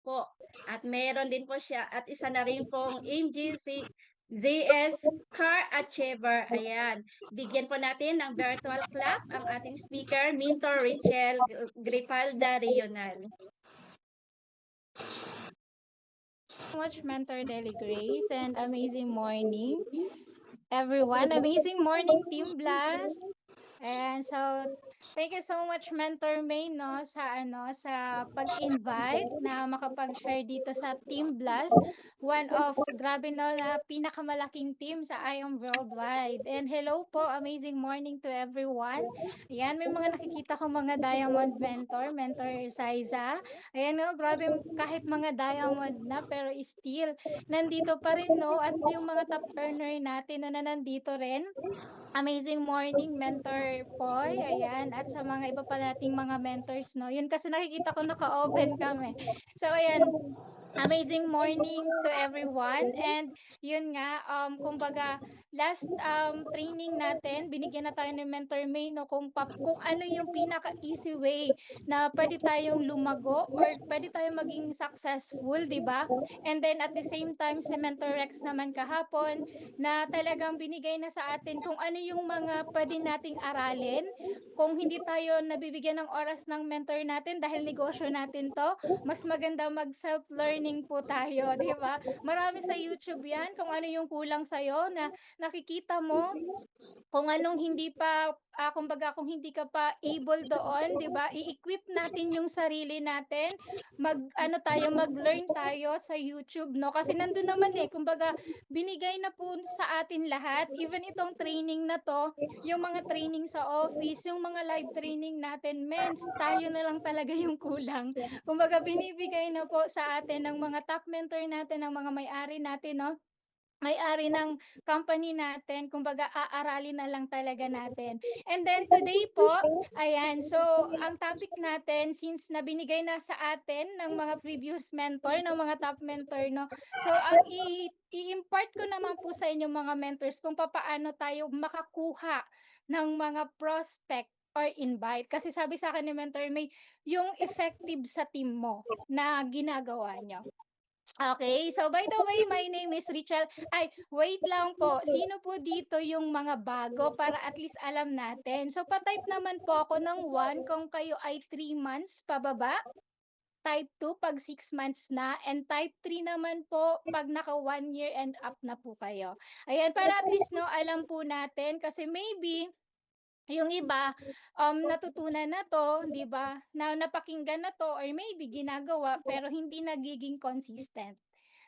po. At meron din po siya at isa na rin pong MGC ZS Car Achiever. Ayan. Bigyan po natin ng virtual clap ang ating speaker, Mintor Richel Gripalda Rional. Much Mentor Deli Grace and amazing morning everyone. Amazing morning Team Blast. And so thank you so much Mentor May sa pag-invite na makapag-share dito sa Team Blast, one of grabe no na pinakamalaking team sa IOM Worldwide. And hello po, amazing morning to everyone. Ayan, may mga nakikita ko mga Diamond Mentor Saiza. Ayan no, grabe kahit mga Diamond na pero still nandito pa rin no at yung mga top earner natin no, na nandito rin. Amazing morning, Mentor Poy, ayan, at sa mga iba pa nating mga mentors, no? Yun kasi nakikita ko naka-open kami. So, ayan, amazing morning to everyone. And yun nga, kumbaga, last training natin, binigyan na tayo ni Mentor May, no, kung ano yung pinaka-easy way na pwede tayong lumago or pwede tayong maging successful, di ba? And then at the same time, si Mentor Rex naman kahapon, na talagang binigay na sa atin kung ano yung mga pwede nating aralin, kung hindi tayo nabibigyan ng oras ng mentor natin dahil negosyo natin to, mas maganda mag self-learning po tayo, di ba? Marami sa YouTube yan kung ano yung kulang sa'yo na nakikita mo, kung anong hindi pa, kumbaga kung hindi ka pa able doon, 'di ba? I-equip natin yung sarili natin. Mag-learn tayo sa YouTube, no? Kasi nandun naman kumbaga binigay na po sa atin lahat. Even itong training na to, yung mga training sa office, yung mga live training natin, mens, tayo na lang talaga yung kulang. Kumbaga binibigay na po sa atin ng mga top mentor natin, ng mga may-ari natin, no? May-ari ng company natin, kumbaga aaralin na lang talaga natin. And then today po, ayan, so ang topic natin since na binigay na sa atin ng mga previous mentor, ng mga top mentor, no. So ang i-impart ko naman po sa inyo mga mentors kung papaano tayo makakuha ng mga prospect or invite. Kasi sabi sa akin ni Mentor May, yung effective sa team mo na ginagawa nyo. Okay, so by the way, my name is Richel. Ay, wait lang po. Sino po dito yung mga bago para at least alam natin? So, pa-type naman po ako ng 1 kung kayo ay 3 months pababa. Type 2 pag 6 months na. And type 3 naman po pag naka 1 year and up na po kayo. Ayan, para at least no, alam po natin. Kasi maybe, yung iba, natutunan na 'to, 'di ba, na napakinggan na 'to or maybe ginagawa pero hindi nagiging consistent,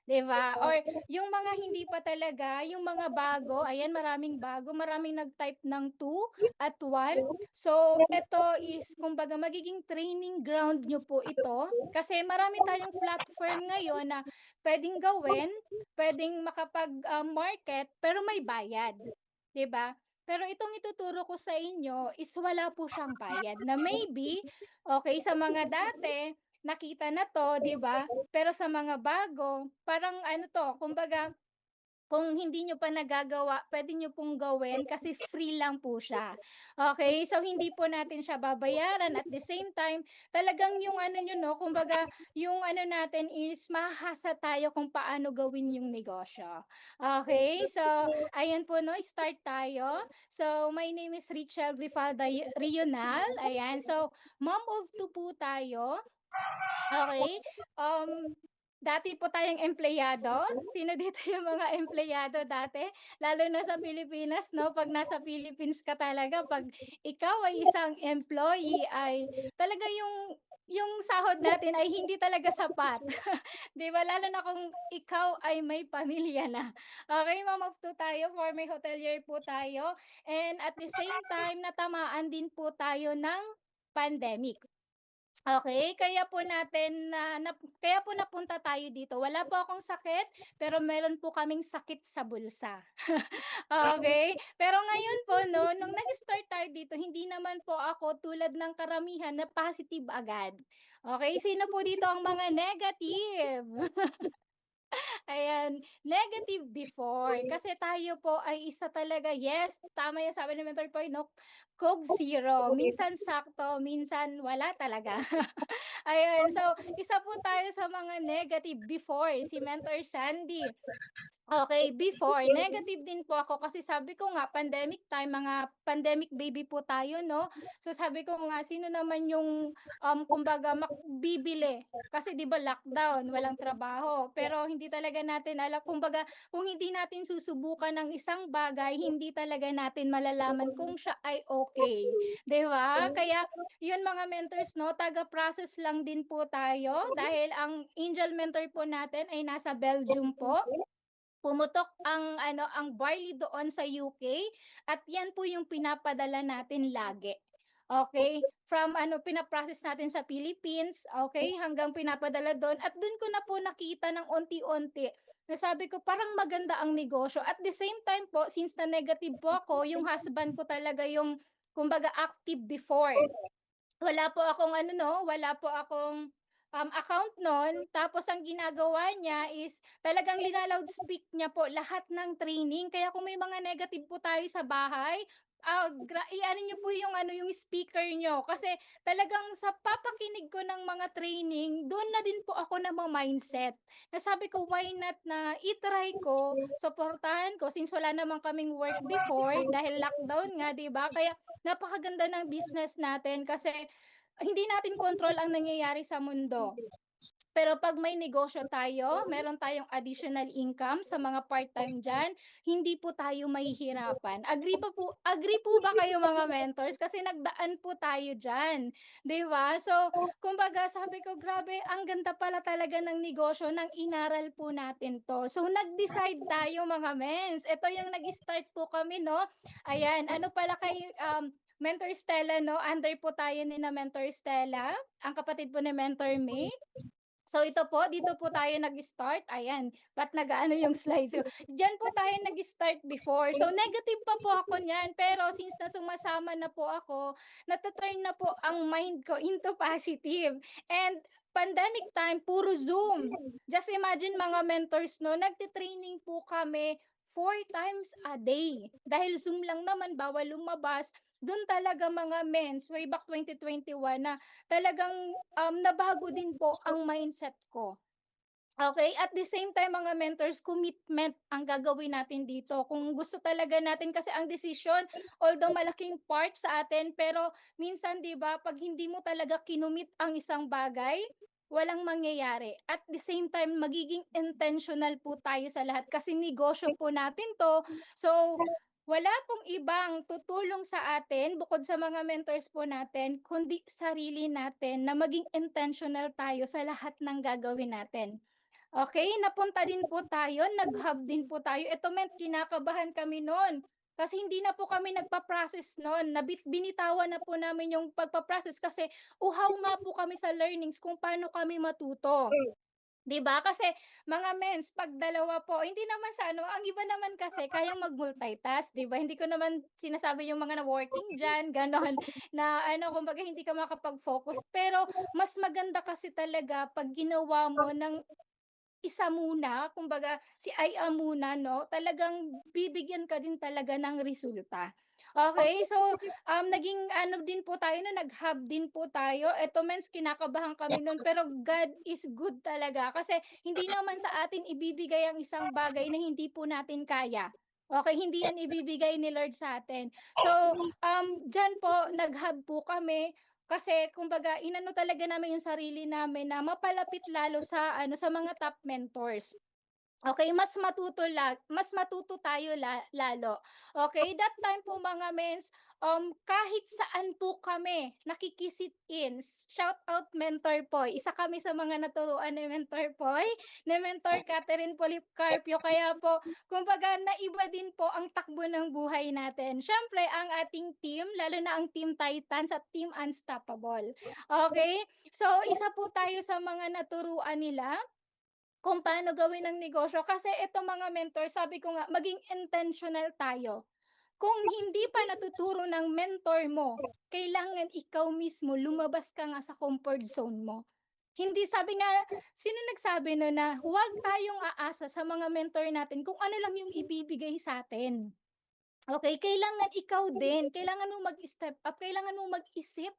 'di ba? Or yung mga hindi pa talaga, yung mga bago, ayan maraming bago, maraming nag-type ng 2 at 1. So, ito is kumbaga magiging training ground nyo po ito kasi marami tayong platform ngayon na puwedeng gawin, puwedeng market pero may bayad, 'di ba? Pero itong ituturo ko sa inyo is wala po siyang bayad na maybe, okay, sa mga dati nakita na 'to, 'di ba? Pero sa mga bago, parang ano 'to, kumbaga kung hindi nyo pa nagagawa, pwede nyo pong gawin kasi free lang po siya. Okay, so hindi po natin siya babayaran at the same time, talagang yung ano niyo 'no, kumbaga yung ano natin is mahahasa tayo kung paano gawin yung negosyo. Okay, so ayan po 'no, start tayo. So my name is Richel Grifalda Rional, ayan. So mom of 2 po tayo. Okay. Dati po tayong empleyado. Sino dito yung mga empleyado dati? Lalo na sa Pilipinas 'no, 'pag nasa Philippines ka talaga 'pag ikaw ay isang employee ay talaga yung sahod natin ay hindi talaga sapat. 'Di ba, lalo na kung ikaw ay may pamilya na. Okay, mom of 2 tayo, former hotelier po tayo, and at the same time natamaan din po tayo ng pandemic. Okay, kaya po natin kaya po napunta tayo dito. Wala po akong sakit, pero meron po kaming sakit sa bulsa. Okay, pero ngayon po 'no, nung nag-start tayo dito, hindi naman po ako tulad ng karamihan na positive agad. Okay, sino po dito ang mga negative? Ayan, negative before. Kasi tayo po ay isa talaga, yes, tama yung sabi ni Mentor Poy, no? Coke Zero. Minsan sakto, minsan wala talaga. Ayun, so isa po tayo sa mga negative before, si Mentor Sandy. Okay, before, negative din po ako kasi sabi ko nga pandemic time, mga pandemic baby po tayo 'no. So sabi ko nga sino naman yung, kumbaga bibili kasi 'di ba lockdown, walang trabaho. Pero hindi talaga natin alam kumbaga kung hindi natin susubukan ng isang bagay, hindi talaga natin malalaman kung siya ay okay, 'di ba? Kaya yun mga mentors 'no, taga-process lang din po tayo dahil ang angel mentor po natin ay nasa Belgium po. Pumutok ang ano, ang barley doon sa UK at 'yan po yung pinapadala natin lagi. Okay, from ano, pina-process natin sa Philippines, okay, hanggang pinapadala do'n at do'n ko na po nakita ng unti-unti na sabi ko parang maganda ang negosyo. At the same time po, since na negative po ako, yung husband ko talaga yung kumbaga active before. Wala po akong ano 'no, wala po akong, account nun. Tapos ang ginagawa niya is talagang lina-loudspeak niya po lahat ng training. Kaya kung may mga negative po tayo sa bahay, i-ano niyo po yung ano, yung speaker niyo. Kasi talagang sa papakinig ko ng mga training, dun na din po ako nama-mindset. Na sabi ko, why not na i-try ko, suportahan ko since wala naman kaming work before dahil lockdown nga, 'di ba? Kaya napakaganda ng business natin kasi hindi natin kontrol ang nangyayari sa mundo. Pero 'pag may negosyo tayo, meron tayong additional income sa mga part-time diyan, hindi po tayo mahihirapan. Agree po ba kayo mga mentors? Kasi nagdaan po tayo diyan, 'di ba? So, kumbaga sabi ko, "Grabe, ang ganda pala talaga ng negosyo nang inaral po natin 'to." So, nag-decide tayo mga mens. Ito yung nag-start po kami 'no, ayan, ano pala kay, Mentor Stella 'no, under po tayo ni na Mentor Stella, ang kapatid po ni Mentor May. So ito po, dito po tayo nag-start, ayan, ba't nag-aano yung slides ko. Diyan po tayo nag-start before. So negative pa po ako niyan, pero since na sumasama na po ako, nata-turn na po ang mind ko into positive. And pandemic time, puro Zoom. Just imagine mga mentors 'no, nagte-training po kami 4 times a day. Dahil Zoom lang naman, bawal lumabas. Dun talaga mga mens, way back 2021 na talagang nabago din po ang mindset ko. Okay, at the same time mga mentors, commitment ang gagawin natin dito. Kung gusto talaga natin kasi ang desisyon, although malaking part sa atin, pero minsan 'di ba 'pag hindi mo talaga kinumit ang isang bagay, walang mangyayari. At the same time, magiging intentional po tayo sa lahat kasi negosyo po natin 'to. So, wala pong ibang tutulong sa atin bukod sa mga mentors po natin, kundi sarili natin na maging intentional tayo sa lahat ng gagawin natin. Okay, napunta din po tayo, nag-hub din po tayo. Ito meant kinakabahan kami no'n, kasi hindi na po kami nagpa-process no'n, binitawan na po namin yung pagpa-process kasi uhaw nga po kami sa learnings kung paano kami matuto. 'Di ba? Kasi mga mens 'pag dalawa po hindi naman sa ano, ang iba naman kasi kayang mag-multitask, 'di ba? Hindi ko naman sinasabi yung mga na-working diyan, gano'n, na ano, kumbaga hindi ka makapag-focus. Pero mas maganda kasi talaga 'pag ginawa mo ng isa muna, kumbaga si IA muna 'no, talagang bibigyan ka din talaga ng resulta. Okay, so, naging ano din po tayo na nag-hub din po tayo. Eto mens kinakabahan kami nun pero God is good talaga kasi hindi naman sa atin ibibigay ang isang bagay na hindi po natin kaya. Okay, hindi yan ibibigay ni Lord sa atin. So, diyan po nag-hub po kami kasi kumbaga inano talaga namin yung sarili namin na mapalapit lalo sa ano, sa mga top mentors. Okay, mas matuto tayo lalo. Okay, that time po mga mens, kahit saan po kami nakikisit-in. Shout out Mentor Poy, isa kami sa mga naturuan ni Mentor Poy, ni Mentor Catherine Policarpio. Kaya po, kumbaga naiba din po ang takbo ng buhay natin. Siyempre ang ating team, lalo na ang Team Titans at Team Unstoppable. Okay, so isa po tayo sa mga naturuan nila kung paano gawin ang negosyo kasi ito mga mentor sabi ko nga maging intentional tayo. Kung hindi pa natuturo ng mentor mo, kailangan ikaw mismo lumabas ka nga sa comfort zone mo. Hindi sabi nga, sino nagsabi no na huwag tayong aasa sa mga mentor natin kung ano lang yung ibibigay sa'tin. Okey, kailangan ikaw din, kailangan mong mag-step up, kailangan mong mag-isip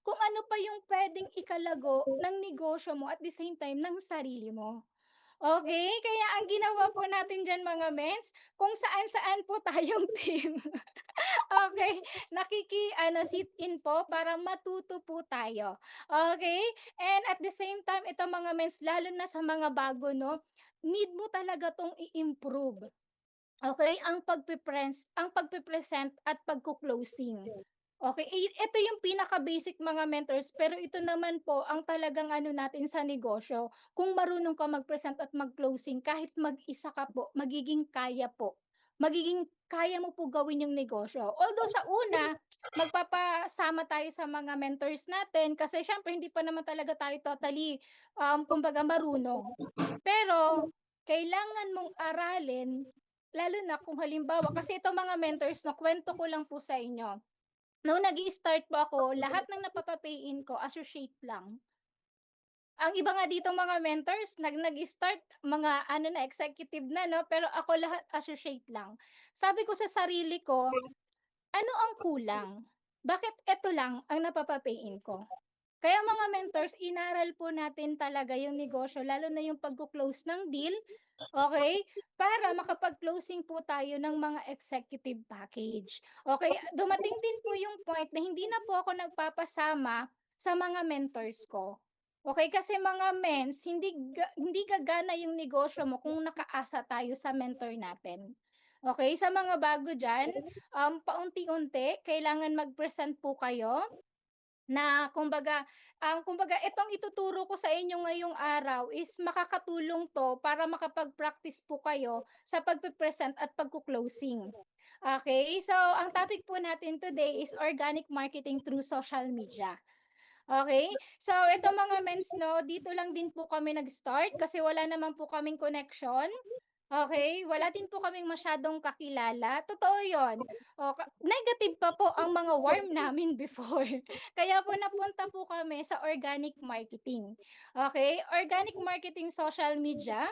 kung ano pa yung puwedeng ikalago ng negosyo mo at the same time ng sarili mo. Okey, kaya ang ginawa po natin diyan mga mens, kung saan-saan po tayong team. Okey, nakiki-ano, sit in po para matuto po tayo, okey? And at the same time, ito mga mens, lalo na sa mga bago 'no, need mo talaga 'tong i-improve. Okey, ang pagpe-present at pagko-closing. Okey, ito yung pinaka-basic mga mentors, pero ito naman po ang talagang ano natin sa negosyo. Kung marunong ka mag-present at mag-closing kahit mag-isa ka po, magiging kaya mo po gawin yung negosyo. Although sa una, magpapasama tayo sa mga mentors natin kasi siyempre hindi pa naman talaga tayo totally, kumbaga marunong. Pero kailangan mong aralin. Lalo na kung halimbawa kasi itong mga mentors 'no, kuwento ko lang po sa inyo. Nung nag-i-start po ako, lahat ng napapa-pay-in ko associate lang. Ang iba nga dito mga mentors nag-start mga ano na, executive na 'no, pero ako lahat associate lang. Sabi ko sa sarili ko, "Ano ang kulang? Bakit eto lang ang napapa-pay-in ko?" Kaya mga mentors, inaral po natin talaga yung negosyo lalo na yung pagko-close ng deal, okey, para makapag-closing po tayo ng mga executive package. Okey, dumating din po yung point na hindi na po ako nagpapasama sa mga mentors ko. Okey, kasi mga mens, hindi gagana yung negosyo mo kung nakaasa tayo sa mentor natin. Okey, sa mga bago diyan, paunti-unti kailangan mag-present po kayo na kumbaga itong ituturo ko sa inyo ngayong araw is makakatulong 'to para makapag-practice po kayo sa pagpe-present at pagko-closing. Okay, so ang topic po natin today is organic marketing through social media. Okay, so ito mga mens 'no, dito lang din po kami nag-start kasi wala naman po kaming connection. Okay, wala din po kaming masyadong kakilala, totoo 'yun. Negative pa po ang mga warm namin before. Kaya po napunta po kami sa organic marketing. Okay, organic marketing social media.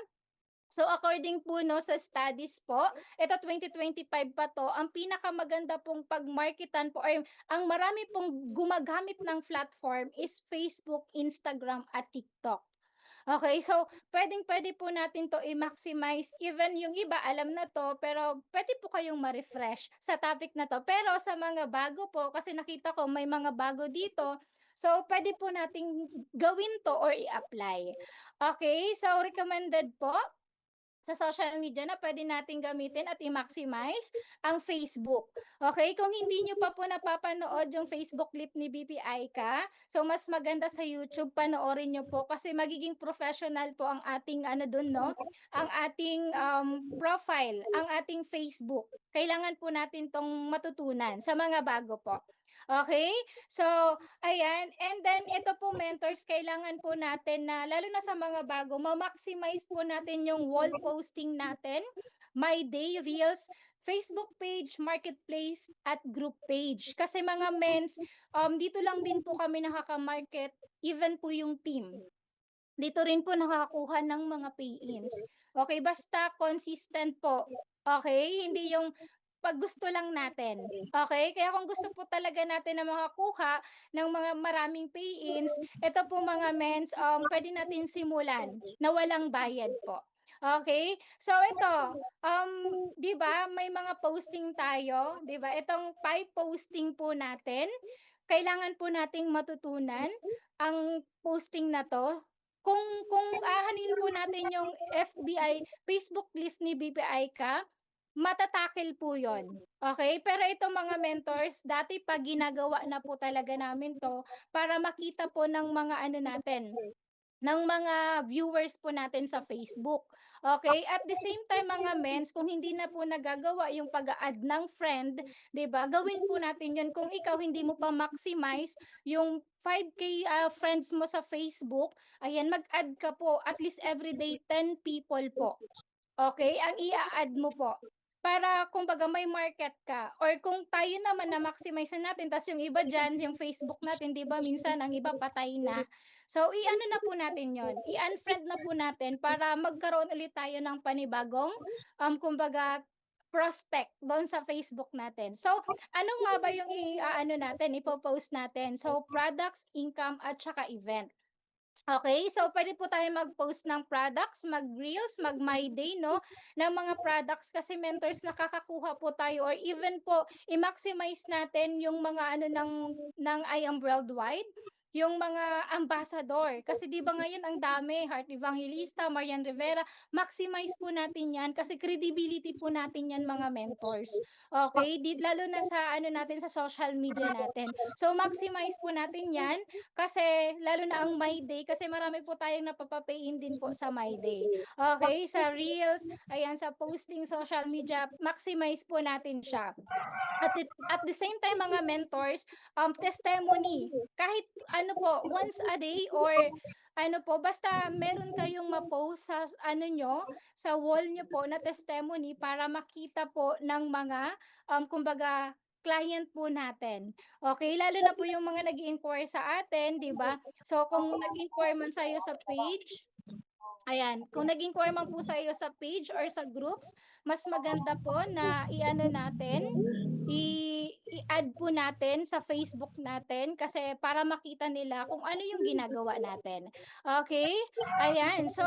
So according po 'no sa studies po, ito 2025 pa 'to, ang pinakamaganda pong pagmarketan po or ang marami pong gumagamit ng platform is Facebook, Instagram at TikTok. Okay, so puwedeng-puwede po natin 'to i-maximize, even yung iba alam na 'to, pero puwede po kayong ma-refresh sa topic na 'to. Pero sa mga bago po, kasi nakita ko may mga bago dito, so puwede po nating gawin 'to or i-apply. Okay, so recommended po sa social media na puwede nating gamitin at i-maximize ang Facebook. Okay, kung hindi niyo pa po napapanood yung Facebook clip ni BPI ka, so mas maganda sa YouTube panoorin niyo po kasi magiging professional po ang ating ano dun 'no, ang ating, profile, ang ating Facebook. Kailangan po natin 'tong matutunan sa mga bago po. Okay, so ayan, and then ito po mentors, kailangan po natin na lalo na sa mga bago ma-maximize po natin yung wall posting natin, My Day, Reels, Facebook page, marketplace at group page. Kasi mga mens, dito lang din po kami nakaka-market, even po yung team. Dito rin po nakakakuha ng mga pay-ins. Okay, basta consistent po. Okay, hindi yung 'pag gusto lang natin, okey? Kaya kung gusto po talaga natin na makakuha ng mga maraming pay-ins, ito po mga mens, puwede natin simulan na walang bayad po, okey? So ito, 'di ba may mga posting tayo, 'di ba? Itong 5 posting po natin, kailangan po nating matutunan ang posting na 'to. Kung aanhin po natin yung FBI, Facebook list ni BPI ka, mata-tackle po 'yon, okey? Pero itong mga mentors, dati pa ginagawa na po talaga namin 'to para makita po ng mga ano natin, ng mga viewers po natin sa Facebook, okey? At the same time mga mens, kung hindi na po nagagawa yung pag-a-add ng friend, 'di ba, gawin po natin 'yun. Kung ikaw hindi mo pa maximize yung 5K, friends mo sa Facebook, ayan mag-add ka po at least everyday 10 people po. Okay, ang ia-add mo po, para kumbaga may market ka or kung tayo naman na-maximize na natin ta's yung iba diyan, yung Facebook natin 'di ba minsan ang iba patay na. So, i-ano na po natin yon, i-unfriend na po natin para magkaroon ulit tayo ng panibagong, kumbaga, prospect doon sa Facebook natin. So, ano nga ba yung i-aano natin, ipo-post natin? So, products, income, at saka event. Okay, so pwede po tayo mag-post ng products, mag-reels, mag-my day, no, ng mga products kasi mentors nakakakuha po tayo or even po i-maximize natin yung mga ano ng I Am Worldwide, yung mga ambassador. Kasi 'di ba ngayon ang dami, Heart Evangelista, Marian Rivera, maximize po natin 'yan kasi credibility po natin 'yan mga mentors. Okay, lalo na sa ano natin sa social media natin. So maximize po natin 'yan kasi lalo na ang My Day kasi marami po tayong napapa-pay-in din po sa My Day. Okay, sa reels, ayan, sa posting social media, maximize po natin siya. At the same time mga mentors, testimony. Kahit ano po, once a day or ano po, basta meron kayong ma-post sa ano nyo, sa wall nyo po na testimony para makita po ng mga, kumbaga, client po natin. Okay, lalo na po yung mga nag-inquire sa atin, 'di ba? So kung nag-inquire man sa'yo sa page, ayan, kung nag-inquire man po sa'yo sa page or sa groups, mas maganda po na i-ano natin, i-add po natin sa Facebook natin kasi para makita nila kung ano yung ginagawa natin. Okay? Ayan. So,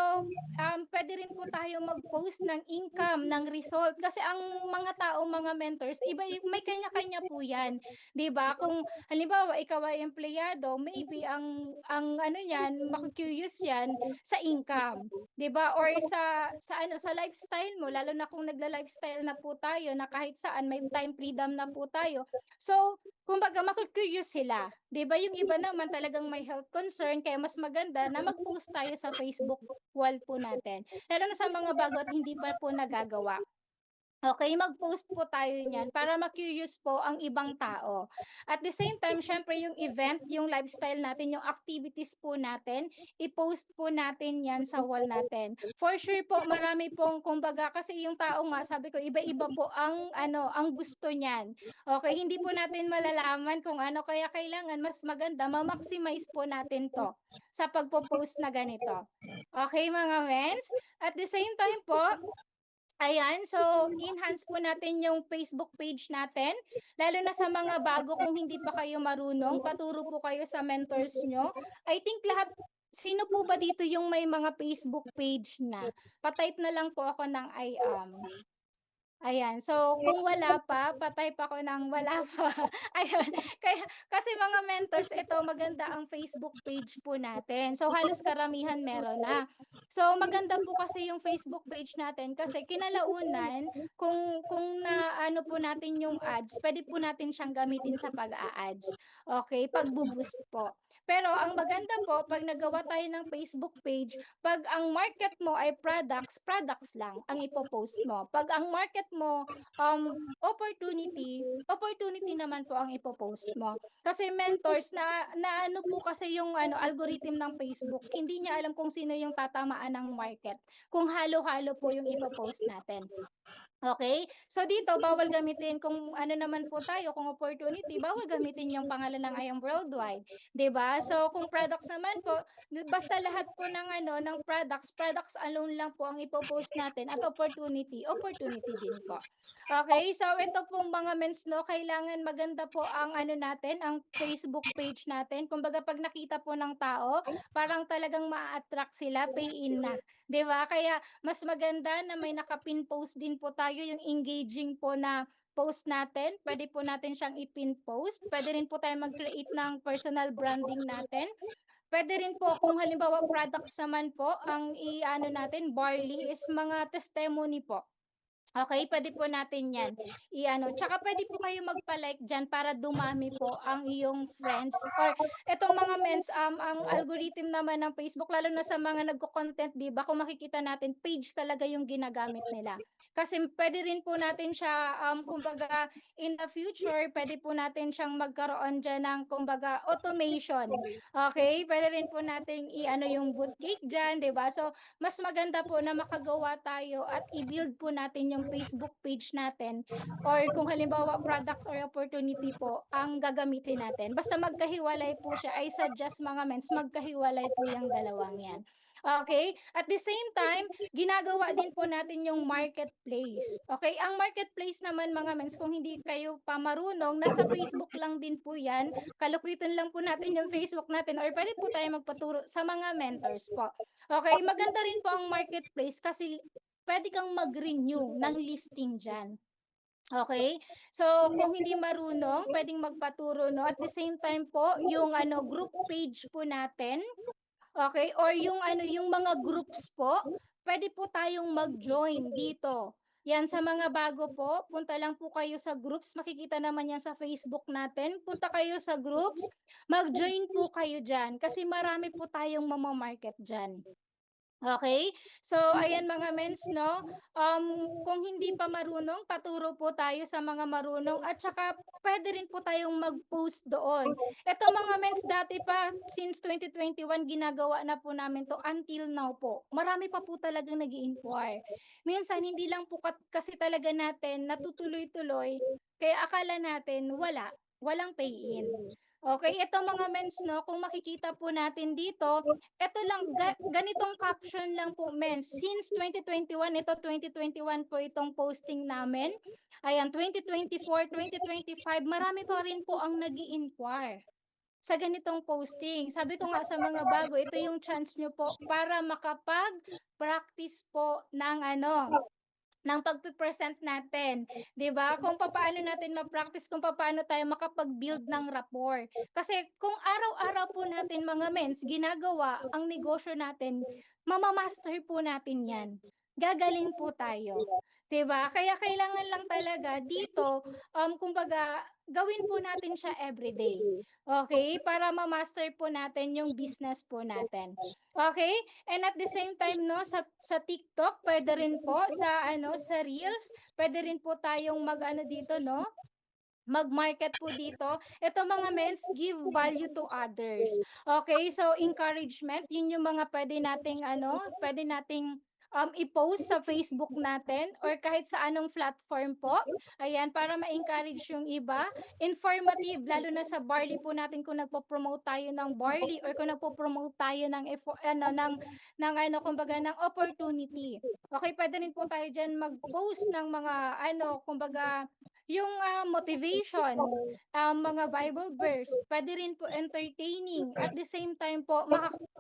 pwede rin po tayo mag-post ng income, ng result kasi ang mga tao, mga mentors, iba may kanya-kanya po 'yan, 'di ba? Kung halimbawa ikaw ay empleyado, maybe ang ano niyan, maku-curious 'yan sa income. 'Di ba? Or sa ano, sa lifestyle mo lalo na kung nagla-lifestyle na po tayo na kahit saan may time freedom na po tayo. So, kumbaga maku-curious sila, 'di ba? Yung iba naman talagang may health concern kaya mas maganda na mag-post tayo sa Facebook wall po natin. Lalo na sa mga bago at hindi pa po nagagawa. Okay, mag-post po tayo niyan para ma-curious po ang ibang tao. At the same time, syempre yung event, yung lifestyle natin, yung activities po natin, i-post po natin yan sa wall natin. For sure po, marami pong, kumbaga, kasi yung tao nga, sabi ko, iba-iba po ang, ano, ang gusto niyan. Okay, hindi po natin malalaman kung ano, kaya kailangan mas maganda, ma-maximize po natin to sa pagpo-post na ganito. Okay, mga mens? At the same time po, ayan, so enhance po natin yung Facebook page natin, lalo na sa mga bago kung hindi pa kayo marunong, paturo po kayo sa mentors nyo. I think lahat, sino po ba dito yung may mga Facebook page na? Pa-type na lang po ako ng I am. Ayan, so kung wala pa, pa-type ako ng wala pa. Ayan, kaya kasi mga mentors, ito maganda ang Facebook page po natin. So halos karamihan meron na. So maganda po kasi yung Facebook page natin kasi kinalaunan kung naano po natin yung ads, pwede po natin siyang gamitin sa pag-a-ads. Okay, pagbo-boost po. Pero ang maganda po 'pag nagawa tayo ng Facebook page, 'pag ang market mo ay products, products lang ang ipo-post mo. 'Pag ang market mo, opportunity, opportunity naman po ang ipo-post mo. Kasi mentors na ano po kasi yung ano, algorithm ng Facebook, hindi niya alam kung sino yung tatamaan ng market, kung halo-halo po yung ipo-post natin. Okay, so dito bawal gamitin kung ano naman po tayo, kung opportunity, bawal gamitin yung pangalan ng I Am Worldwide, 'di ba? So kung products naman po, basta lahat po ng ano, ng products, products alone lang po ang ipo-post natin at opportunity, opportunity din po. Okay, so ito pong mga mens 'no, kailangan maganda po ang ano natin, ang Facebook page natin. Kumbaga 'pag nakita po ng tao, parang talagang maa-attract sila, pay in na, 'di ba? Kaya mas maganda na may naka-pin post din po tayo, yung engaging po na post natin, pwede po natin siyang i-pin post. Pwede rin po tayo mag-create ng personal branding natin. Pwede rin po kung halimbawa products naman po, ang i-ano natin, barley is mga testimony po. Okay, puwede po natin 'yan i-ano, tsaka puwede po kayo magpa-like diyan para dumami po ang iyong friends or etong mga mens, ang algorithm naman ng Facebook lalo na sa mga nagko-content 'di ba, kung makikita natin page talaga yung ginagamit nila. Kasi puwede rin po natin siya, kumbaga in the future puwede po natin siyang magkaroon diyan ng kumbaga automation, okay. Puwede rin po nating i-ano yung bootcake diyan 'di ba. So mas maganda po na makagawa tayo at i-build po natin yung ng Facebook page natin or kung halimbawa products or opportunity po ang gagamitin natin. Basta magkahiwalay po siya. I suggest mga mens, magkahiwalay po yung dalawang yan. Okay? At the same time, ginagawa din po natin yung marketplace. Okay? Ang marketplace naman mga mens, kung hindi kayo pa marunong, nasa Facebook lang din po yan. Kalukutan lang po natin yung Facebook natin or pwede po tayo magpaturo sa mga mentors po. Okay? Maganda rin po ang marketplace kasi pwede kang mag-renew ng listing dyan. Okay? So, kung hindi marunong, pwedeng magpaturo, no? At the same time po, yung group page po natin, okay, or yung yung mga groups po, pwede po tayong mag-join dito. Yan, sa mga bago po, punta lang po kayo sa groups. Makikita naman yan sa Facebook natin. Punta kayo sa groups, mag-join po kayo dyan. Kasi marami po tayong mamamarket dyan. Okay? So, ayan mga mens, no? Kung hindi pa marunong, paturo po tayo sa mga marunong at saka pwede rin po tayong mag-post doon. Ito mga mens, dati pa, since 2021, ginagawa na po namin to until now po. Marami pa po talagang nag-i-inquire. Minsan, hindi lang po kasi talaga natin natutuloy-tuloy, kaya akala natin walang pay-in. Okay, ito mga mens, no, kung makikita po natin dito, eto lang, ganitong caption lang po, men. Since 2021, ito 2021 po itong posting namin. Ayan, 2024, 2025, marami pa rin po ang nag-i-inquire sa ganitong posting. Sabi ko nga sa mga bago, ito yung chance nyo po para makapag-practice po ng ng pagpe-present natin, 'di ba? Kung papaano natin ma-practice, kung papaano tayo makapag-build ng rapport. Kasi kung araw-araw po natin mga mens ginagawa ang negosyo natin, mamamaster po natin 'yan. Gagaling po tayo. 'Di ba? Kaya kailangan lang talaga dito kumbaga gawin po natin siya everyday. Okay? Para ma-master po natin yung business po natin. Okay? And at the same time, no, sa TikTok, pwede rin po sa Reels, pwede rin po tayong dito, no, mag-market po dito. Ito mga mens, give value to others. Okay? So encouragement, yun yung mga pwede nating i-post sa Facebook natin or kahit sa anong platform po. Ayan, para ma-encourage yung iba. Informative, lalo na sa barley po natin kung nagpo-promote tayo ng barley or kung nagpo-promote tayo kumbaga ng opportunity. Okay, pwede rin po tayo diyan mag-post ng mga kumbaga yung motivation, mga Bible verse, pwede rin po entertaining. At the same time po,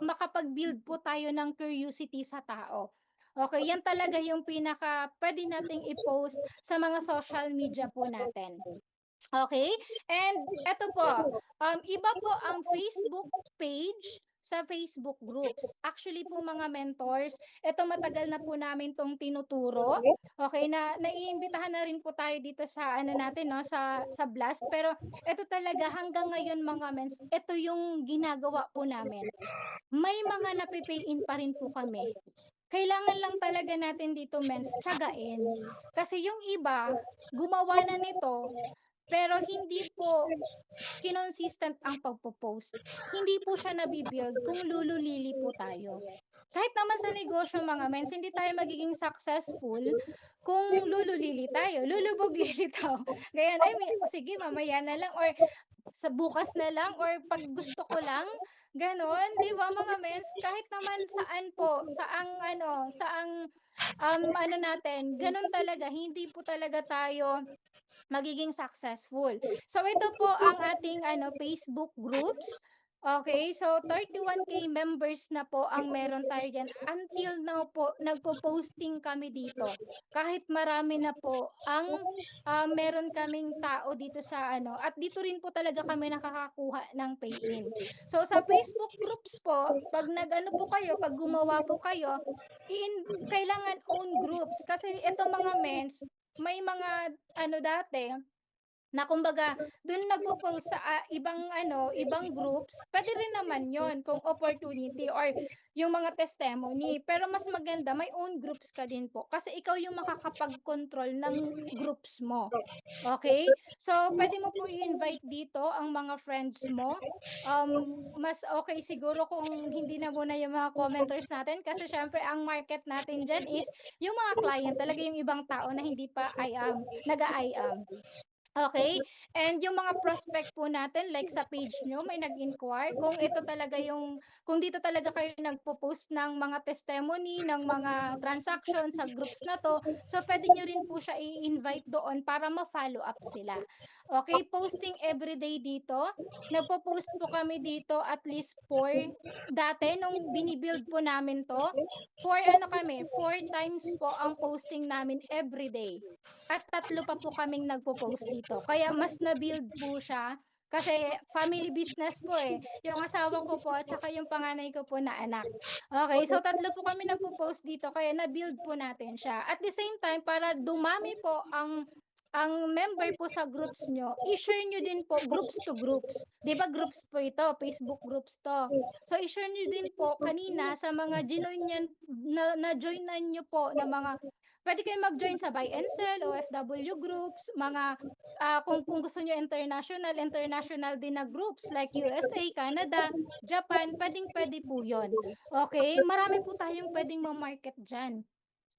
makapag-build po tayo ng curiosity sa tao. Okay, yan talaga yung pinaka pwede nating i-post sa mga social media po natin. Okay? And eto po, iba po ang Facebook page sa Facebook groups. Actually po mga mentors, eto matagal na po namin tong tinuturo. Okay, na naiimbitahan na rin po tayo dito sa natin, no, sa Blast, pero eto talaga hanggang ngayon mga mens, eto yung ginagawa po namin. May mga napi-pay-in pa rin po kami. Kailangan lang talaga natin dito mens, tiyagain. Kasi yung iba, gumawa na nito, pero hindi po kinonsistent ang pagpo-post. Hindi po siya nabi-build kung lululili po tayo. Kahit naman sa negosyo mga mens, hindi tayo magiging successful kung lululili tayo, lulubog lilitaw. Ngayon, sige, mamaya na lang or sa bukas na lang or pag gusto ko lang, ganon, di ba mga mens? Kahit naman saan po, saang natin, ganon talaga, hindi po talaga tayo magiging successful. So ito po ang ating Facebook groups. Okay, so 31K members na po ang meron tayo diyan. Until now po, nagpo-posting kami dito. Kahit marami na po ang meron kaming tao dito sa at dito rin po talaga kami nakakakuha ng pay-in. So sa Facebook groups po, pag po kayo, pag gumawa po kayo, kailangan own groups kasi ito mga mens, may mga dati na kumbaga dun nagpo-post sa ibang ibang groups, pwede rin naman yon kung opportunity or yung mga testimony. Pero mas maganda may own groups ka din po kasi ikaw yung makakapag-control ng groups mo. Okay? So, pwede mo po i-invite dito ang mga friends mo. Mas okay siguro kung hindi na muna yung mga commenters natin kasi syempre ang market natin diyan is yung mga client, talaga yung ibang tao na hindi pa nag-a-IAM. Okay, and yung mga prospect po natin like sa page niyo may nag-inquire kung dito talaga kayo nagpo-post ng mga testimony, ng mga transaction sa groups na 'to, so puwede niyo rin po siya i-invite doon para ma-follow up sila. Okay, posting everyday dito, nagpo-post po kami dito at least 4 dati nung bini-build po namin 'to, 4 times po ang posting namin everyday. At 3 pa po kaming nagpo-post dito. Kaya mas na-build po siya kasi family business po, eh. Yung asawa ko po at saka yung panganay ko po na anak. Okay, so 3 po kami nagpo-post dito kaya na-build po natin siya. At the same time, para dumami po ang member po sa groups niyo, i-share niyo din po groups to groups. 'Di ba groups po ito, Facebook groups 'to. So i-share niyo din po kanina sa mga ginoin niyan na-joinan niyo po na mga puwede kayong mag-join sa buy and sell, OFW groups, mga, kung gusto niyo international din na groups like USA, Canada, Japan, puwedeng-puwede po 'yun. Okay, marami po tayong puwedeng ma-market diyan.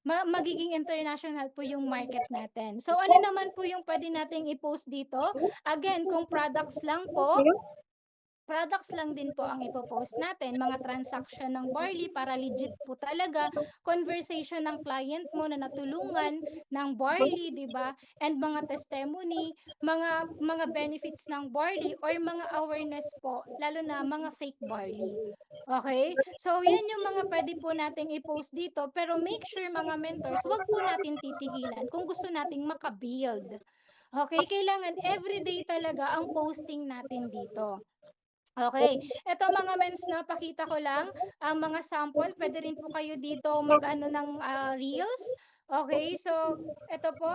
Magiging international po yung market natin. So, ano naman po yung puwede nating i-post dito? Again, kung products lang din po ang ipo-post natin, mga transaction ng barley para legit po talaga, conversation ng client mo na natulungan ng barley, 'di ba? And mga testimony, mga benefits ng barley or mga awareness po, lalo na mga fake barley. Okay? So, 'yan yung mga puwede po nating i-post dito, pero make sure mga mentors, 'wag po natin titigilan kung gusto nating maka-build. Okay? Kailangan everyday talaga ang posting natin dito. Okay, eto mga mens 'no, pakita ko lang ang mga sample. Puwede rin po kayo dito mag-ano ng, reels. Okay, so eto po,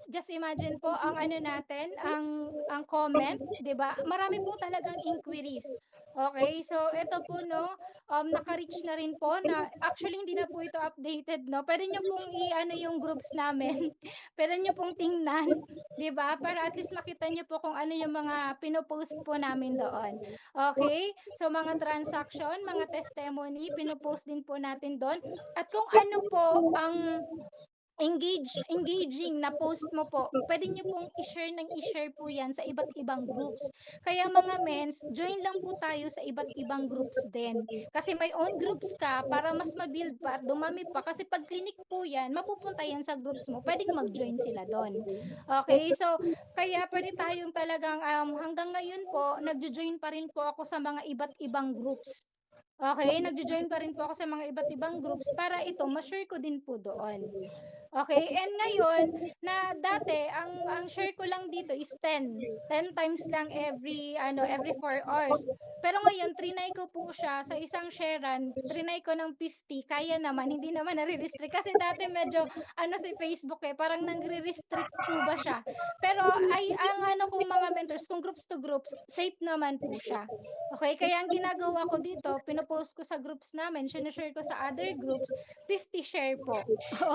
just imagine po ang ano natin, ang comment, 'di ba? Marami po talagang inquiries. Okay, so eto po 'no, naka-reach na rin po na actually hindi na po ito updated 'no. Puwede niyo pong i-ano yung groups namin, puwede niyo pong tingnan, 'di ba? Para at least makita niyo po kung ano yung mga pino-post po namin doon. Okay, so mga transaction, mga testimony, pino-post din po natin do'n at kung ano po ang engaging na post mo po, puwede niyo pong i-share ng i-share po 'yan sa iba't ibang groups. Kaya mga mens, join lang po tayo sa iba't ibang groups din. Kasi may own groups ka para mas ma-build pa at dumami pa kasi 'pag klinik po 'yan, mapupunta 'yan sa groups mo, puwedeng mag-join sila do'n. Okay, so kaya puwede tayong talagang, hanggang ngayon po nagjo-join pa rin po ako sa mga iba't ibang groups. Okay, nagjo-join pa rin po ako sa mga iba't ibang groups para ito ma-share ko din po doon. Okay, and ngayon na dati ang share ko lang dito is 10 times lang every 4 hours. Pero ngayon triny ko po siya sa isang sharean, triny ko ng 50 kaya naman, hindi naman nare-restrict kasi dati medyo ano si Facebook, eh, parang nagre-restrict po ba siya. Pero ang ano kong mga mentors kung groups to groups, safe naman po siya. Okay, kaya ang ginagawa ko dito, pino-post ko sa groups namin, shine-share ko sa other groups, 50 share po.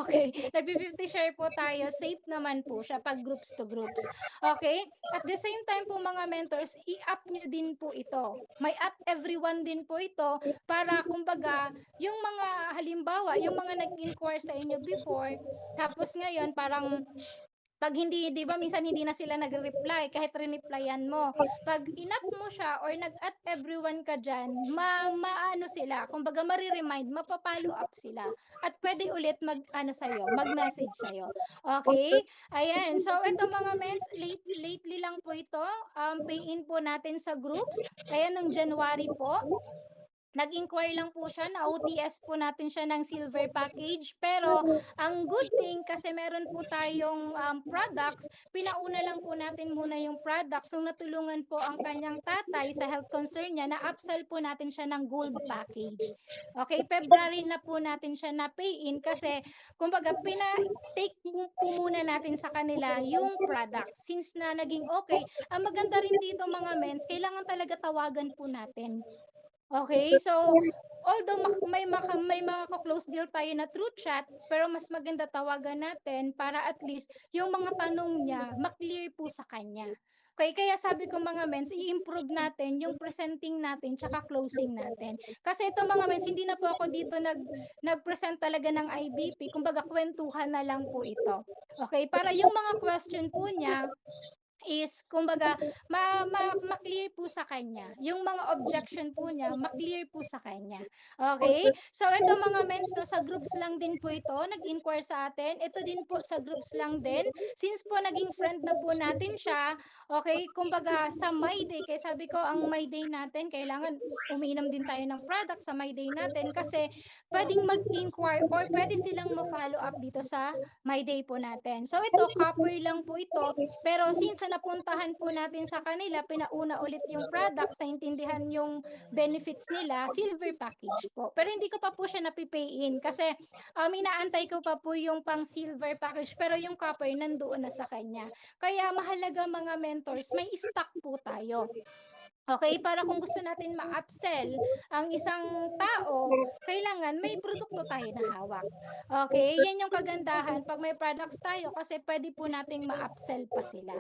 Okay, nagfi-50 share po tayo, safe naman po siya 'pag groups to groups. Okay, at the same time po mga mentors, i-up niyo din po ito. May at everyone din po ito para kumbaga yung mga halimbawa, yung mga nag-inquire sa inyo before, tapos ngayon parang 'pag hindi 'di ba minsan hindi na sila nagre-reply kahit rineplyan mo. 'Pag in-up mo siya or nag-at everyone ka diyan, maano sila, kumbaga mare-remind, mapa-follow up sila at puwede ulit mag-ano sa'yo, mag-message sa'yo. Okay, ayan. So ito mga mens, lately lang po ito, pay in po natin sa groups. Kaya nung January po, nag-inquire lang po siya, na-OTS po natin siya ng silver package. Pero ang good thing kasi meron po tayong, products, pinauna lang po natin muna yung products. So natulungan po ang kanyang tatay sa health concern niya, na-upsell po natin siya ng gold package. Okay, February na po natin siya na-pay in kasi kumbaga take mo po muna natin sa kanila yung product. Since na naging okay, ang maganda rin dito mga mens, kailangan talaga tawagan po natin. Okay, so although may maka-close deal tayo na through chat, pero mas maganda tawagan natin para at least yung mga tanong niya ma-clear po sa kanya. Kaya sabi ko mga mens, i-improve natin yung presenting natin tsaka closing natin. Kasi ito mga mens, hindi na po ako dito nag-present talaga ng IBP, kumbaga kwentuhan na lang po ito. Okay, para yung mga question po niya is kumbaga ma-clear po sa kanya. Yung mga objection po niya, ma-clear po sa kanya. Okay? So ito mga mens, no, sa groups lang din po ito, nag-inquire sa atin. Ito din po sa groups lang din. Since po naging friend na po natin siya, okay, kumbaga sa My Day, kaya sabi ko ang My Day natin, kailangan umiinom din tayo ng product sa My Day natin kasi pwedeng mag-inquire or pwede silang ma-follow up dito sa My Day po natin. So ito, copper lang po ito, pero since napuntahan po natin sa kanila, pinauna ulit yung products, naintindihan yung benefits nila, silver package po. Pero hindi ko pa po siya napipayin kasi inaantay ko pa po yung pang silver package, pero yung copper nandoon na sa kanya. Kaya mahalaga mga mentors, may stock po tayo. Okay, para kung gusto natin ma-upsell ang isang tao, kailangan may produkto tayo na hawak. Okay, yan yung kagandahan pag may products tayo kasi pwede po nating ma-upsell pa sila.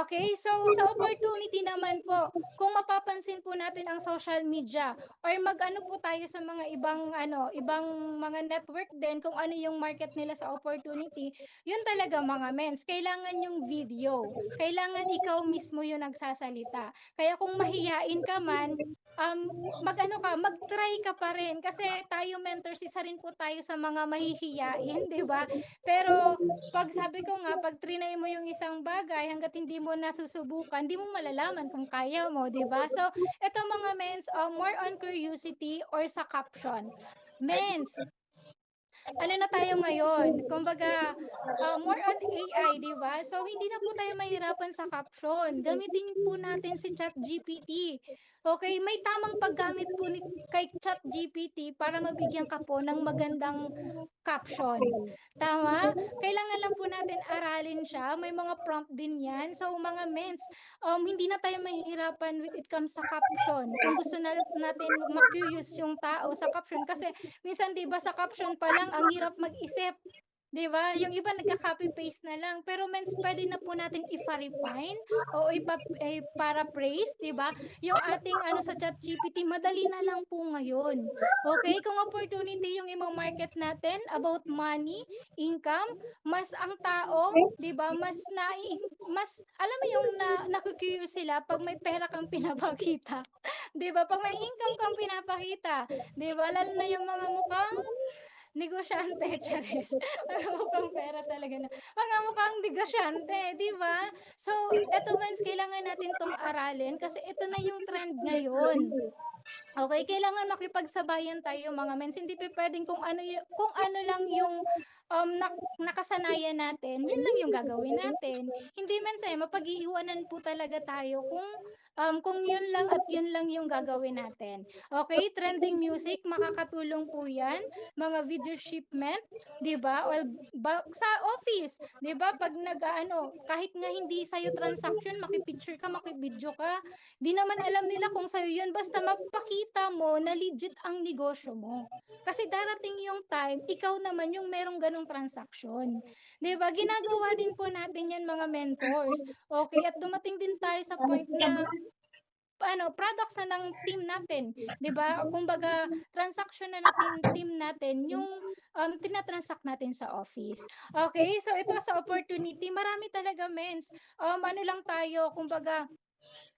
Okay, so sa opportunity naman po, kung mapapansin po natin ang social media or mag-ano po tayo sa mga ibang mga network din kung ano yung market nila sa opportunity, yun talaga mga mens, kailangan yung video. Kailangan ikaw mismo yung nagsasalita. Kaya kung mahiyain ka man, mag-try ka pa rin. Kasi tayo mentors, isa rin po tayo sa mga mahihiyain, di ba? Pero pag sabi ko nga, pag trinay mo yung isang bagay, hanggat hindi mo nasusubukan, di mo malalaman kung kaya mo, di ba? So, ito mga mens, more on curiosity or sa caption. Mens, ano na tayo ngayon, kumbaga, more on AI, di ba? So, hindi na po tayo mahirapan sa caption. Gamitin po natin si ChatGPT. Okay, may tamang paggamit po kay ChatGPT para mabigyan ka po ng magandang caption. Tama? Kailangan lang po natin aralin siya. May mga prompt din yan. So, mga mens, hindi na tayo mahihirapan with it comes sa caption. Kung gusto natin ma-curious yung tao sa caption. Kasi minsan 'di ba sa caption pa lang ang hirap mag-isip, 'di ba? Yung iba nagka-copy paste na lang. Pero mens pwede na po natin i-refine o paraphrase, 'di ba? Yung ating ano sa ChatGPT, madali na lang po ngayon. Okay? Kung opportunity yung imo-market natin about money, income, mas ang tao, 'di ba? Mas alam mo yung naku-curious sila pag may pera kang pinapakita. 'Di ba? Pag may income kang pinapakita, 'di ba? Lalo na yung mga mukhang negosyante, charis. Mga mukhang pera talaga na. Mga mukhang negosyante, 'di ba? So, eto mens kailangan natin 'tong aralin kasi ito na yung trend ngayon. Okay, kailangan makipagsabayan tayo mga mens. Hindi pupuwedeng kung ano lang yung, nakasanayan natin, yun lang yung gagawin natin. Hindi mens, mapag-iiwanan po talaga tayo kung yun lang at yun lang yung gagawin natin. Okay, trending music, makakatulong po yan. Mga video shipment, 'di ba? Or sa office, 'di ba? Pag nag-aano, kahit nga hindi sa'yo transaction, maki-picture ka, maki-video ka, 'di naman alam nila kung sa'yo yun basta mapakita mo na legit ang negosyo mo. Kasi darating yung time, ikaw naman yung merong ganong transaction. 'Di ba? Ginagawa din po natin yan mga mentors. Okay, at dumating din tayo sa point na products na ng team natin, 'di ba? Kumbaga, transaction na natin team natin yung tinatransact natin sa office. Okay, so ito sa opportunity, marami talaga mens. Ano lang tayo, kumbaga,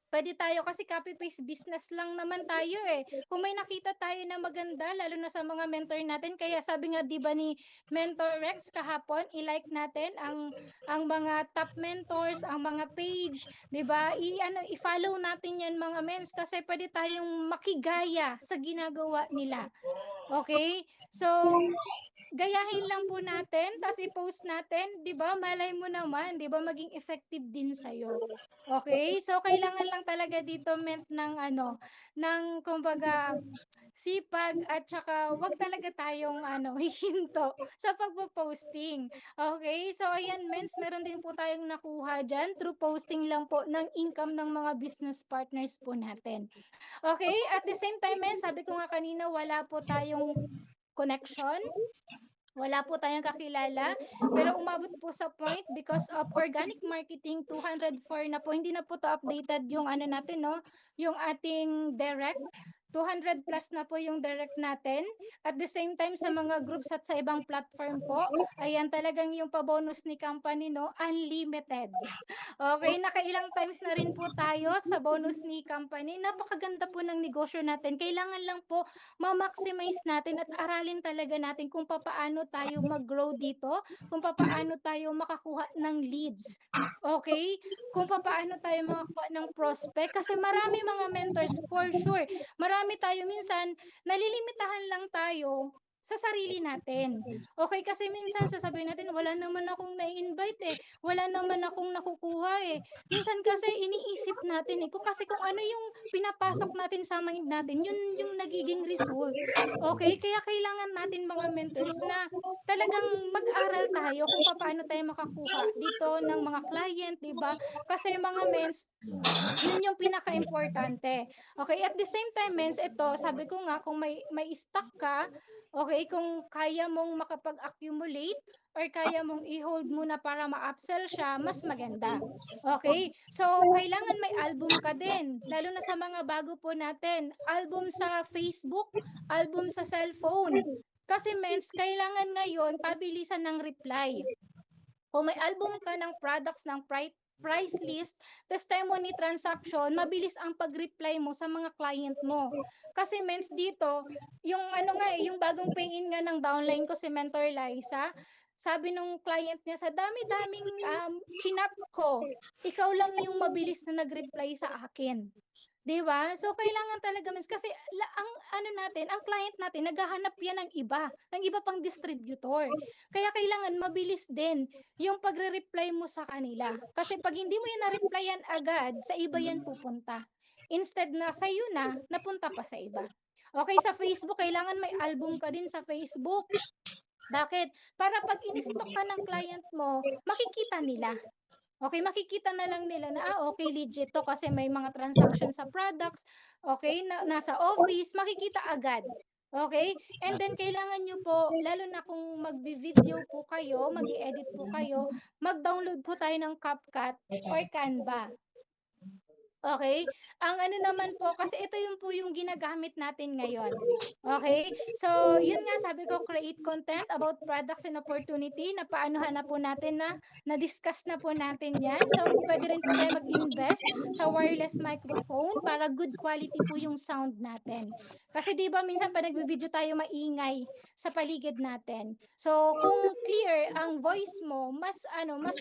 pwede tayo kasi copy-paste business lang naman tayo eh. Kung may nakita tayo na maganda, lalo na sa mga mentor natin, kaya sabi nga 'di ba ni Mentor Rex kahapon, i-like natin ang mga top mentors, ang mga page, 'di ba? I-follow natin 'yan mga mens kasi pwede tayong makigaya sa ginagawa nila. Okay? So, gayahin lang po natin, tapos i-post natin, 'di ba? Malay mo naman, 'di ba, maging effective din sa'yo. Okay? So, kailangan lang talaga dito ng ano, ng kumbaga sipag at saka 'wag talaga tayong ano, hihinto sa pagpo-posting. Okay? So, ayan mens, meron din po tayong nakuha diyan through posting lang po ng income ng mga business partners po natin. Okay? At the same time mens, sabi ko nga kanina wala po tayong connection, wala po tayong kakilala, pero umabot po sa point because of organic marketing 204 na po, hindi na po 'to updated yung ano natin 'no, yung ating direct. 200 plus na po yung direct natin. At the same time sa mga groups at sa ibang platform po, ayan talagang yung pa-bonus ni company 'no, unlimited. Okay, nakailang times na rin po tayo sa bonus ni company. Napakaganda po ng negosyo natin. Kailangan lang po ma-maximize natin at aralin talaga natin kung papaano tayo mag-grow dito, kung papaano tayo makakuha ng leads. Okay? Kung papaano tayo makakuha ng prospect kasi marami mga mentors for sure. Marami tayo minsan nalilimitahan lang tayo sa sarili natin. Okay, kasi minsan sasabihin natin, wala naman akong nai-invite eh, wala naman akong nakukuha eh. Minsan kasi iniisip natin eh, kasi kung ano yung pinapasok natin sa mind natin, yun yung nagiging result. Okay, kaya kailangan natin mga mentors na talagang mag-aral tayo kung paano tayo makakuha dito ng mga client, 'di ba? Kasi mga mens, yun yung pinaka-importante. Okay, at the same time mens, ito sabi ko nga kung may stock ka, okay, kung kaya mong makapag-accumulate or kaya mong i-hold muna para ma-upsell siya, mas maganda. Okay? So, kailangan may album ka din, lalo na sa mga bago po natin. Album sa Facebook, album sa cellphone. Kasi mens, kailangan ngayon pabilisan ng reply. Kung may album ka ng products ng price list, testimony transaction, mabilis ang pag-reply mo sa mga client mo. Kasi mens dito, yung ano nga yung bagong pay-in nga ng downline ko si Mentor Liza, sabi nung client niya, sa dami-daming chinat ko, ikaw lang yung mabilis na nag-reply sa akin. 'Di ba? So, kailangan talaga mens kasi ang ano natin, ang client natin naghahanap yan ng iba pang distributor. Kaya kailangan mabilis din yung pagre-reply mo sa kanila. Kasi 'pag hindi mo yan na-replyan agad, sa iba yan pupunta. Instead na sa'yo na, napunta pa sa iba. Okay, sa Facebook, kailangan may album ka din sa Facebook. Bakit? Para 'pag in-stock ka ng client mo, makikita nila. Okay, makikita na lang nila na, okay, legit 'to kasi may mga transaction sa products, okay, na nasa office, makikita agad. Okay, and then kailangan niyo po, lalo na kung magvi-video po kayo, mag-e-edit po kayo, mag-download po tayo ng CapCut or Canva. Okay? Ang ano naman po, kasi ito yung po yung ginagamit natin ngayon. Okay? So, yun nga sabi ko, create content about products and opportunity. Napaanuhan na po natin na-discuss na po natin yan. So, pwede rin po tayo mag-invest sa wireless microphone para good quality po yung sound natin. Kasi 'di ba minsan pa nagvi-video tayo maingay sa paligid natin. So, kung clear ang voice mo, mas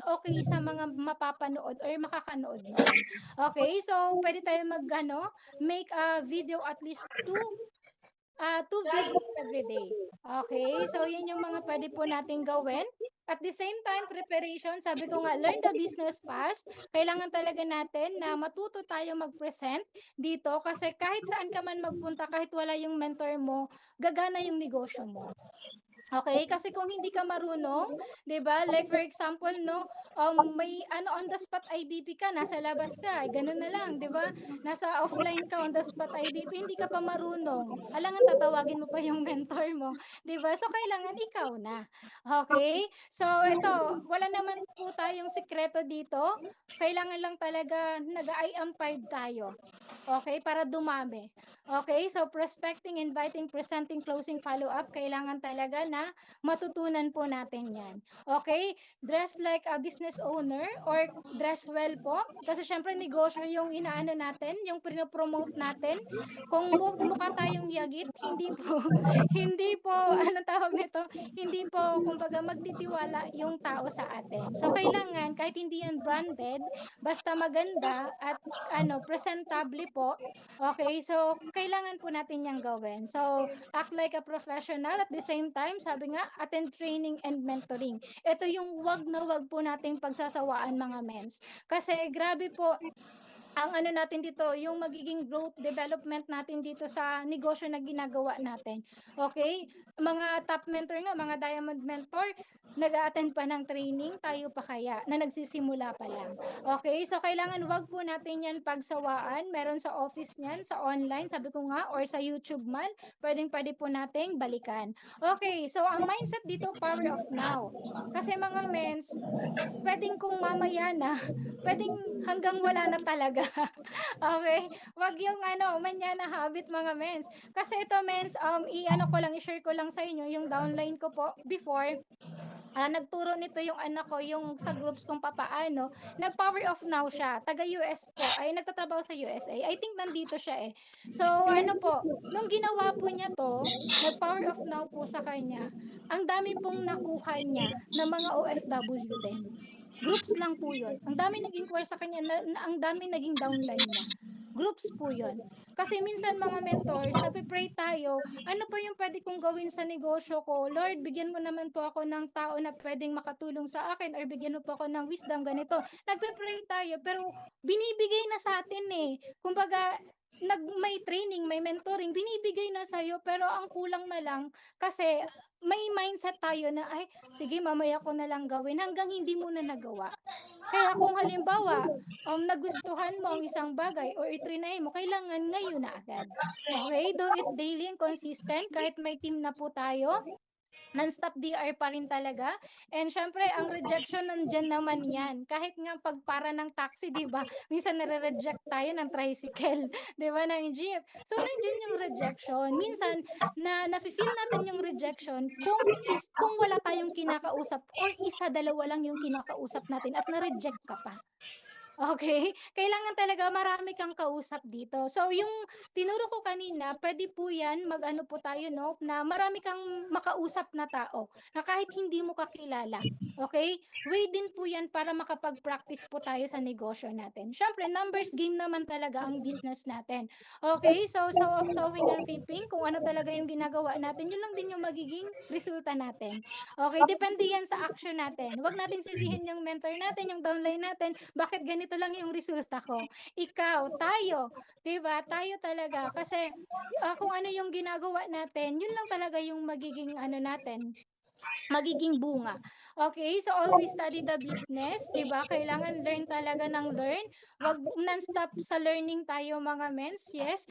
okay sa mga mapapanood or makakanood noon. Okay, so pwede tayo mag-ano, make a video at least two videos every day. Okay, so yun yung mga pwede po nating gawin. At the same time, preparation, sabi ko nga, learn the business fast. Kailangan talaga natin na matuto tayo mag-present dito kasi kahit saan ka man magpunta, kahit wala yung mentor mo, gagana yung negosyo mo. Okay, kasi kung hindi ka marunong, 'di ba? Like for example, no, may ano on the spot IBP ka, nasa labas ka, gano'n na lang, 'di ba? Nasa offline ka on the spot IBP, hindi ka pa marunong. Alangan tatawagin mo pa yung mentor mo, 'di ba? So kailangan ikaw na. Okay? So ito, wala naman po tayong sikreto dito. Kailangan lang talaga nag-I am 5 tayo. Okay, para dumami. Okay, so prospecting, inviting, presenting, closing, follow-up, kailangan talaga na matutunan po natin yan. Okay, dress like a business owner or dress well po. Kasi syempre negosyo yung inaano natin, yung pinopromote natin. Kung mukha tayong yagit, hindi po, hindi po, ano tawag nito, hindi po, kumbaga, magtitiwala yung tao sa atin. So, kailangan, kahit hindi yan branded, basta maganda at ano, presentable po. Okay, so kailangan po natin yang gawin. So, act like a professional at the same time, sabi nga, attend training and mentoring. Ito yung wag na wag po nating pagsasawaan mga mens. Kasi grabe po, ang ano natin dito, yung magiging growth development natin dito sa negosyo na ginagawa natin. Okay? Mga top mentor nga, mga diamond mentor, nag-a-attend pa ng training, tayo pa kaya, na nagsisimula pa lang. Okay? So, kailangan wag po natin yan pagsawaan. Meron sa office niyan, sa online, sabi ko nga, or sa YouTube man, pwedeng-pwede po nating balikan. Okay, so ang mindset dito, power of now. Kasi mga mens, pwedeng kung mamaya na, pwedeng hanggang wala na talaga. Okay? Wag yung ano, manyana habit mga mens. Kasi ito mens, i-ano ko lang, i-share ko lang sa inyo yung downline ko po before. Nagturo nito yung anak ko, yung sa groups kung papaano, nag-power off now siya, taga US po, ay nagtatrabaho sa USA. I think nandito siya eh. So, ano po, nung ginawa po niya to, nag-power off now po sa kanya, ang dami pong nakuha niya na mga OFW din. Groups lang po yun. Ang dami nag-inquire sa kanya, ang dami naging downline niya. Groups po yun. Kasi minsan mga mentors, nagpe-pray tayo, ano pa yung pwede kong gawin sa negosyo ko? Lord, bigyan mo naman po ako ng tao na pwedeng makatulong sa akin or bigyan mo po ako ng wisdom, ganito. Nagpe-pray tayo, pero binibigay na sa atin eh. Kumbaga, may training, may mentoring, binibigay na sa'yo, pero ang kulang na lang kasi may mindset tayo na, ay, sige, mamaya ko na lang gawin hanggang hindi mo na nagawa. Kaya kung halimbawa, nagustuhan mo ang isang bagay or itrinahe mo, kailangan ngayon na agad. Okay? Do it daily and consistent kahit may team na po tayo. Non-stop DR pa rin talaga. And syempre, ang rejection nandyan naman yan. Kahit nga pagpara ng taxi, di ba? Minsan nare-reject tayo ng tricycle, di ba, ng jeep. So, nandyan yung rejection. Minsan, nafe-feel natin yung rejection kung wala tayong kinakausap or isa, dalawa lang yung kinakausap natin at na-reject ka pa. Okay? Kailangan talaga marami kang kausap dito. So, yung tinuro ko kanina, pwede po yan, mag-ano po tayo, no? Na marami kang makausap na tao na kahit hindi mo kakilala. Okay? Way din po yan para makapag-practice po tayo sa negosyo natin. Siyempre, numbers game naman talaga ang business natin. Okay? So, sowing and reaping, kung ano talaga yung ginagawa natin, yun lang din yung magiging resulta natin. Okay? Depende yan sa action natin. Huwag natin sisihin yung mentor natin, yung downline natin, bakit ganito lang yung resulta ko? Ikaw, tayo, 'di ba? Tayo talaga kasi kung ano yung ginagawa natin, yun lang talaga yung magiging ano natin, magiging bunga. Okay? So, always study the business, 'di ba? Kailangan learn talaga ng learn. Wag non-stop sa learning tayo mga mens. Yes.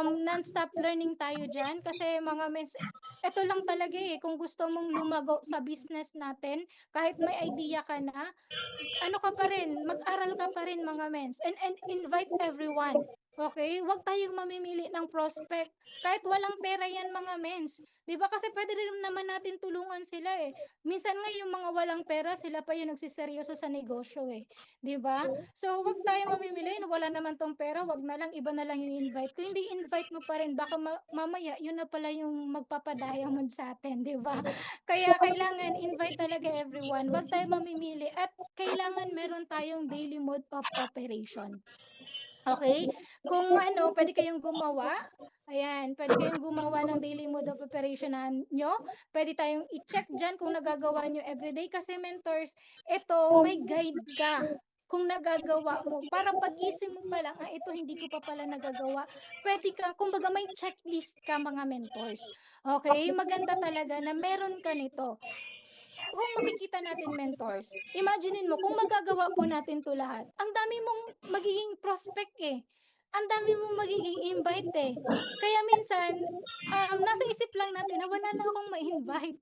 Non-stop learning tayo diyan kasi mga mens, ito lang talaga eh, kung gusto mong lumago sa business natin, kahit may idea ka na, ano ka pa rin, mag-aral ka pa rin mga mens, and invite everyone. Okay? Huwag tayong mamimili ng prospect. Kahit walang pera yan mga mens. 'Di ba? Kasi pwede rin naman natin tulungan sila eh. Minsan nga yung mga walang pera, sila pa yung nagsiseryoso sa negosyo eh. 'Di ba? So, huwag tayong mamimili na wala naman tong pera, wag na lang, iba na lang yung invite. Kung hindi invite mo pa rin, baka mamaya yun na pala yung magpapadiamond sa atin, 'di ba? Kaya kailangan invite talaga everyone. Huwag tayong mamimili at kailangan meron tayong daily mode of operation. Okay? Kung ano, pwede kayong gumawa, ayan, pwede kayong gumawa ng daily mode of operation nyo. Pwede tayong i-check dyan kung nagagawa nyo everyday. Kasi mentors, ito, may guide ka kung nagagawa mo. Para pag-isip mo pa lang, ito hindi ko pa pala nagagawa. Pwede ka, kumbaga may checklist ka mga mentors. Okay? Maganda talaga na meron ka nito. Kung makikita natin mentors, imaginein mo kung magagawa po natin 'to lahat, ang dami mong magiging prospect eh. Ang dami mong magiging invite eh. Kaya minsan, nasa isip lang natin na wala na akong ma-invite.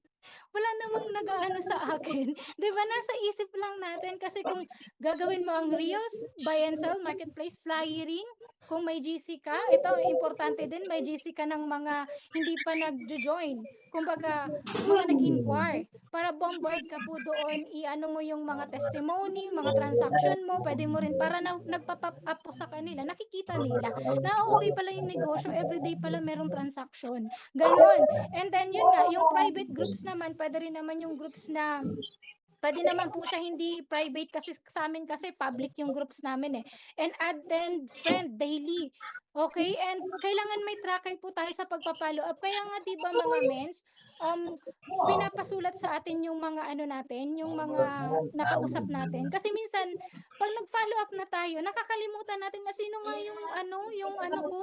Wala namang nag-aano sa akin. 'Di ba nasa isip lang natin kasi kung gagawin mo ang reels, buy and sell, marketplace, flyering, kung may GC ka, ito importante din, may GC ka ng mga hindi pa nagjo-join. Kumbaga, mga nag-inquire para bombard ka po doon, i-ano mo yung mga testimony, mga transaction mo, pwede mo rin para nagpa-pop up po sa kanila, nakikita nila na okay pala yung negosyo, everyday pala merong transaction. Ganon. And then, yun nga, yung private groups naman, pwede rin naman yung groups na Puwede naman po siya hindi private kasi sa'min kasi public yung groups namin, eh. And attend friend daily, okey? And kailangan may tracker po tayo sa pagpa-follow up. Kaya nga 'di ba mga mens, pinapasulat sa atin yung mga ano natin, yung mga nakausap natin. Kasi minsan 'pag nag-follow up na tayo nakakalimutan natin na sino nga yung ano ko,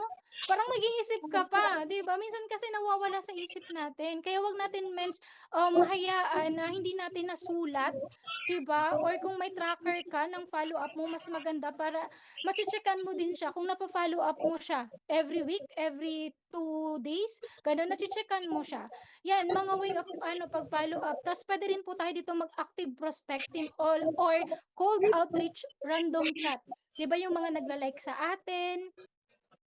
parang mag-iisip ka pa, 'di ba? Minsan kasi nawawala sa isip natin. Kaya 'wag natin mens hayaan na hindi natin nasulat, 'di ba? Or kung may tracker ka ng follow-up mo, mas maganda para mache-checkan mo din siya kung nafa-follow up mo siya every week, every 2 days, gano'n, nache-checkan mo siya. 'Yan, mga way of ano, pag-follow up. Ta's puwede rin po tayo dito mag-active prospecting or cold outreach random chat. 'Di ba yung mga nagla-like sa atin,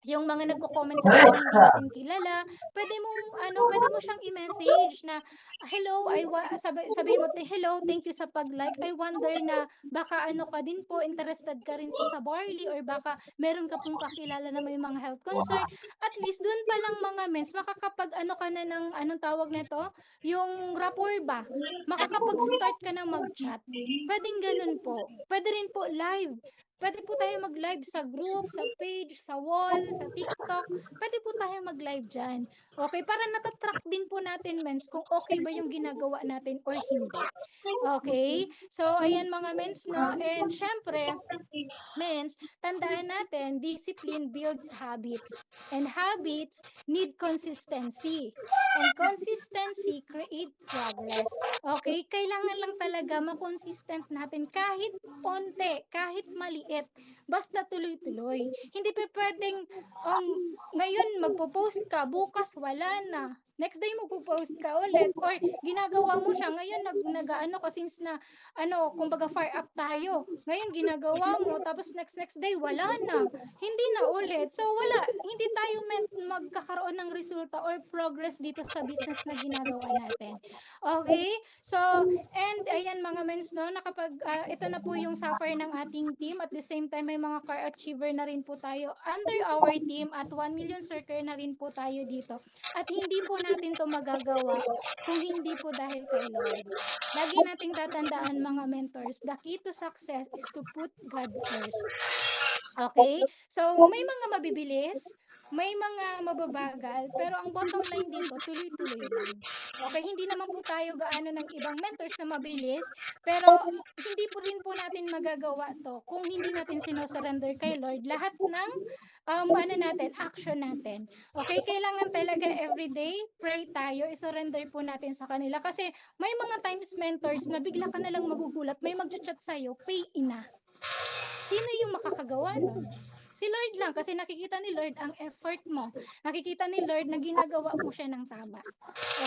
yung mga nagko-comment sa atin na hindi natin kilala, puwede mo siyang i-message na, "Hello, sabihin mo, "Hello, thank you sa pag-like. I wonder na baka ano ka din po, interested ka rin po sa barley or baka meron ka pong kakilala na may mga health concern." At least dun pa lang mga mens makakapag-ano ka na ng anong tawag nito, yung rapport ba, makakapag-start ka na mag-chat. Puwedeng gano'n po. Puwede rin po live. Puwede po tayo mag-live sa group, sa page, sa wall, sa TikTok. Puwede po tayo mag-live diyan. Okey, para nata-track din po natin mens kung okey ba yung ginagawa natin or hindi. Okey? So ayan mga mens 'no, and siyempre means tandaan natin, discipline builds habits, and habits need consistency. And consistency create progress. Okay? Kailangan lang talaga makonsistent natin kahit onte, kahit maliit. Basta tuloy-tuloy. Hindi pa pwedeng ngayon magpo-post ka, bukas wala na. Next day magpo-post ka ulit or ginagawa mo siya ngayon nag-aano ka since na ano, kumbaga fire up tayo. Ngayon ginagawa mo tapos next day wala na, hindi na ulit. So wala, hindi tayo meant magkakaroon ng resulta or progress dito sa business na ginagawa natin. Okay? So, and ayan mga mens 'no, ito na po yung suffer ng ating team at the same time may mga car achiever na rin po tayo under our team at 1 million circle na rin po tayo dito. At hindi po natin 'to magagawa kung hindi po dahil kay Lord. Lagi nating tatandaan mga mentors, the key to success is to put God first. Okay? So, may mga mabibilis, may mga mababagal, pero ang bottom line dito, tuloy-tuloy lang. Okay? Hindi naman po tayo gaano ng ibang mentors na mabilis, pero hindi po rin po natin magagawa to kung hindi natin sino-surrender kay Lord lahat ng ano natin, action natin. Okay? Kailangan talaga everyday pray tayo, i-surrender po natin sa kanila kasi may mga times mentors na bigla ka nalang magugulat, may magcha-chat sa'yo, pay ina. Sino yung makakagawa nun? Si Lord lang kasi nakikita ni Lord ang effort mo. Nakikita ni Lord na ginagawa mo siya ng tama.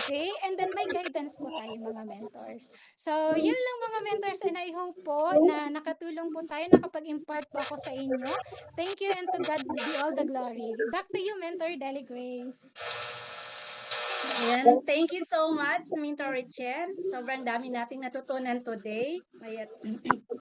Okay? And then may guidance po tayo mga mentors. So, yun lang mga mentors and I hope po na nakatulong po tayo, nakapag-impart po ako sa inyo. Thank you and to God be all the glory. Back to you, Mentor Deli Grace. Ayan, thank you so much, Mentor Richelle. Sobrang dami nating natutunan today. Ayan.